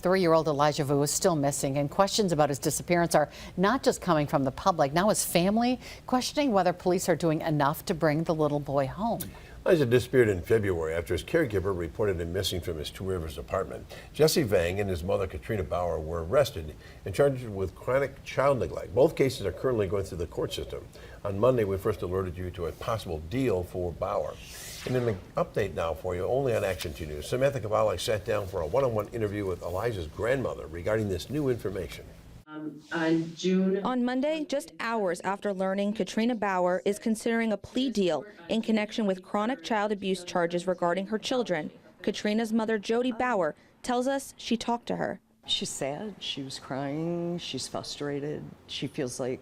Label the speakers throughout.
Speaker 1: 3-year-old Elijah Vue is still missing, and questions about his disappearance are not just coming from the public. Now his family questioning whether police are doing enough to bring the little boy home.
Speaker 2: Elijah disappeared in February after his caregiver reported him missing from his Two Rivers apartment. Jodi Baur and his mother, Jodi Baur, were arrested and charged with chronic child neglect. Both cases are currently going through the court system. On Monday, we first alerted you to a possible deal for Baur. And in an update now for you, only on Action 2 News, Samantha Cavalli sat down for a one-on-one interview with Elijah's grandmother regarding this new information.
Speaker 3: On Monday, just hours after learning Jodi Baur is considering a plea deal in connection with chronic child abuse charges regarding her children, Katrina's mother, Jodi Baur, tells us she talked to her.
Speaker 4: She's sad, she was crying, she's frustrated, she feels like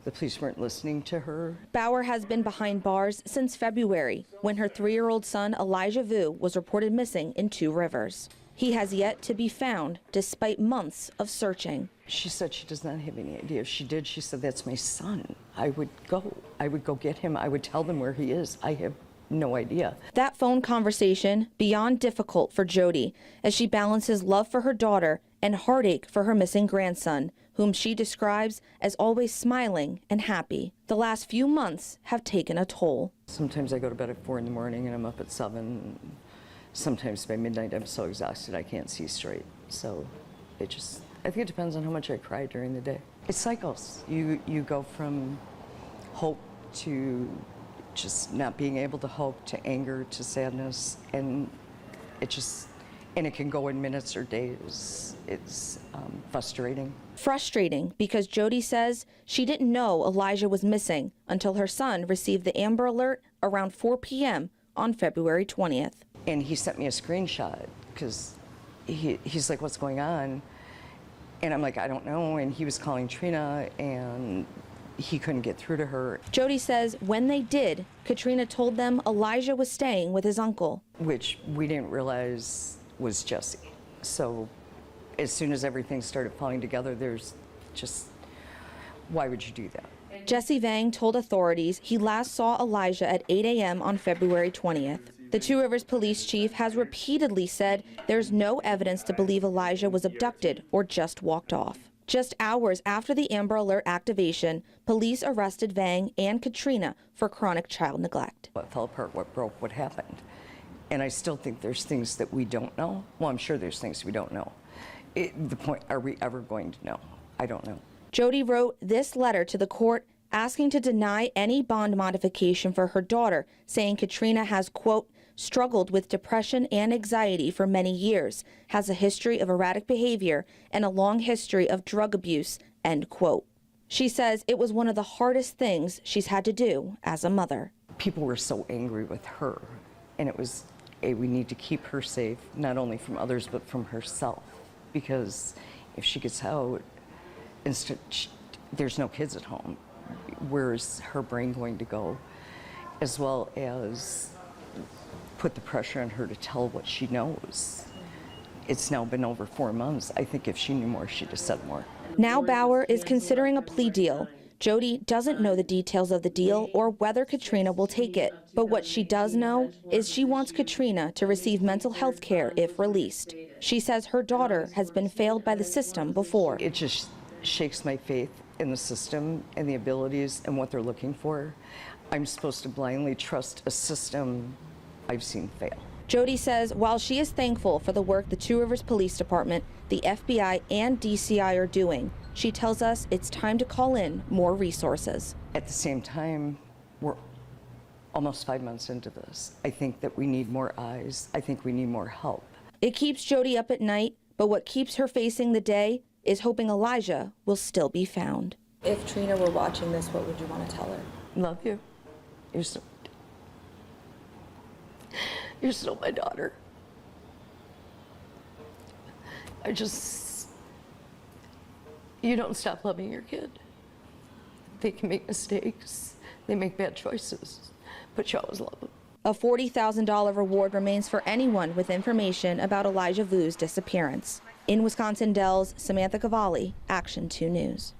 Speaker 4: the police weren't listening to her.
Speaker 3: Baur has been behind bars since February, when her 3-year-old son, Elijah Vue, was reported missing in Two Rivers. He has yet to be found, despite months of searching.
Speaker 4: She said she does not have any idea. If she did, she said, that's my son. I would go get him. I would tell them where he is. I have no idea.
Speaker 3: That phone conversation beyond difficult for Jodi as she balances love for her daughter and heartache for her missing grandson, whom she describes as always smiling and happy. The last few months have taken a toll.
Speaker 4: Sometimes I go to bed at 4 in the morning and I'm up at 7. Sometimes by midnight I'm so exhausted I can't see straight. So I think it depends on how much I cry during the day. It cycles. You go from hope to just not being able to hope, to anger, to sadness, and it can go in minutes or days. It's frustrating.
Speaker 3: Frustrating because Jodi says she didn't know Elijah was missing until her son received the Amber Alert around 4 p.m. on February 20th.
Speaker 4: And he sent me a screenshot because he's like, what's going on? And I'm like, I don't know. And he was calling Trina and he couldn't get through to her.
Speaker 3: Jodi says when they did, Katrina told them Elijah was staying with his uncle.
Speaker 4: Which we didn't realize was Jesse. So as soon as everything started falling together, there's just, why would you do that?
Speaker 3: Jodi Baur told authorities he last saw Elijah at 8 a.m. on February 20th. The Two Rivers police chief has repeatedly said there's no evidence to believe Elijah was abducted or just walked off. Just hours after the Amber Alert activation, police arrested Vang and Katrina for chronic child neglect.
Speaker 4: What fell apart, what broke, what happened. And I still think there's things that we don't know. Well, I'm sure there's things we don't know. The point, are we ever going to know? I don't know.
Speaker 3: Jodi wrote this letter to the court asking to deny any bond modification for her daughter, saying Katrina has, quote, struggled with depression and anxiety for many years, has a history of erratic behavior, and a long history of drug abuse, end quote. She says it was one of the hardest things she's had to do as a mother.
Speaker 4: People were so angry with her, and it was, we need to keep her safe, not only from others, but from herself, because if she gets out, there's no kids at home. Where's her brain going to go? As well as put the pressure on her to tell what she knows. It's now been over 4 months. I think if she knew more, she'd have said more.
Speaker 3: Now Baur is considering a plea deal. Jodi doesn't know the details of the deal or whether Katrina will take it. But what she does know is she wants Katrina to receive mental health care if released. She says her daughter has been failed by the system before.
Speaker 4: It just shakes my faith in the system and the abilities and what they're looking for. I'm supposed to blindly trust a system I've seen fail.
Speaker 3: Jodi says while she is thankful for the work the Two Rivers Police Department, the FBI, and DCI are doing, she tells us it's time to call in more resources.
Speaker 4: At the same time, we're almost 5 months into this. I think that we need more eyes. I think we need more help.
Speaker 3: It keeps Jodi up at night, but what keeps her facing the day is hoping Elijah will still be found.
Speaker 5: If Trina were watching this, what would you want to tell her?
Speaker 4: Love you. You're still my daughter. You don't stop loving your kid. They can make mistakes, they make bad choices, but you always love them.
Speaker 3: A $40,000 reward remains for anyone with information about Elijah Vue's disappearance. In Wisconsin Dells, Samantha Cavalli, Action 2 News.